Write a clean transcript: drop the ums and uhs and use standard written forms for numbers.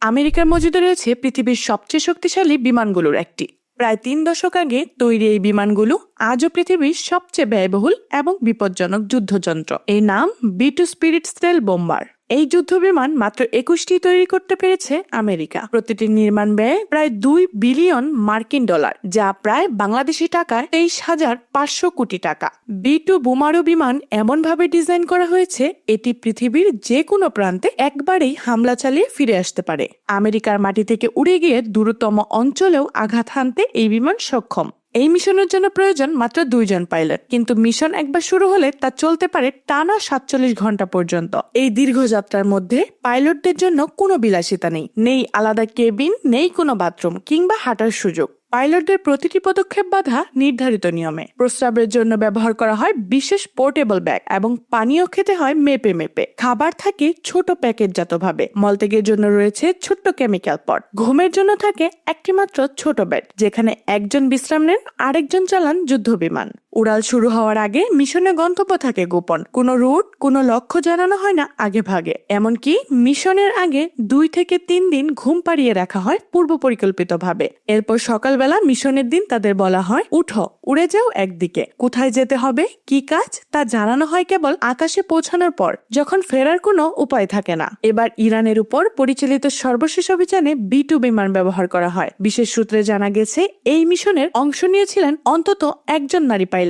আমেরিকার মজুদে রয়েছে পৃথিবীর সবচেয়ে শক্তিশালী বিমানগুলোর একটি। প্রায় 3 দশক আগে তৈরি এই বিমানগুলো আজও পৃথিবীর সবচেয়ে ব্যয়বহুল এবং বিপজ্জনক যুদ্ধযন্ত্র। এর নাম B2 স্পিরিট স্টেলথ বোম্বার। এই যুদ্ধ বিমান মাত্র 21টি তৈরি করতে পেরেছে আমেরিকা। প্রতিটি নির্মাণ ব্যয় প্রায় $2 বিলিয়ন, যা প্রায় বাংলাদেশি টাকায় 23,500 কোটি টাকা। B2 বোমারু বিমান এমন ভাবে ডিজাইন করা হয়েছে এটি পৃথিবীর যে কোনো প্রান্তে একবারেই হামলা চালিয়ে ফিরে আসতে পারে। আমেরিকার মাটি থেকে উড়ে গিয়ে দূরতম অঞ্চলেও আঘাত হানতে এই বিমান সক্ষম। এই মিশনের জন্য প্রয়োজন মাত্র 2 জন পাইলট, কিন্তু মিশন একবার শুরু হলে তা চলতে পারে টানা 47 ঘন্টা পর্যন্ত। এই দীর্ঘ যাত্রার মধ্যে পাইলটদের জন্য কোনো বিলাসিতা নেই আলাদা কেবিন, নেই কোনো বাথরুম কিংবা হাঁটার সুযোগ। পাইলটদের প্রতিটি পদক্ষেপ বাধা নির্ধারিত নিয়মে। প্রস্রাবের জন্য ব্যবহার করা হয় বিশেষ পোর্টেবল ব্যাগ এবং পানীয় খেতে হয় মেপে। খাবার থাকে ছোট প্যাকেটজাত ভাবে। মলত্যাগের জন্য রয়েছে ছোট্ট কেমিক্যাল পট। ঘুমের জন্য থাকে একটি মাত্র ছোট বেড, যেখানে একজন বিশ্রাম নেন, আরেকজন চালান যুদ্ধ বিমান। উড়াল শুরু হওয়ার আগে মিশনের গন্তব্য থাকে গোপন। কোনো রুট, কোনো লক্ষ্য জানানো হয় না আগে ভাগে। এমনকি মিশনের আগে 2 থেকে 3 দিন ঘুম পাড়িয়ে রাখা হয় পূর্ব পরিকল্পিত ভাবে। এরপর সকালবেলা মিশনের দিন তাদের বলা হয়, উঠো, উড়ে যাও একদিকে। কোথায় যেতে হবে, কি কাজ, তা জানানো হয় কেবল আকাশে পৌঁছানোর পর, যখন ফেরার কোনো উপায় থাকে না। এবার ইরানের উপর পরিচালিত সর্বশেষ অভিযানে B2 বিমান ব্যবহার করা হয়। বিশেষ সূত্রে জানা গেছে এই মিশনের অংশ নিয়েছিলেন অন্তত একজন নারী পাইলট।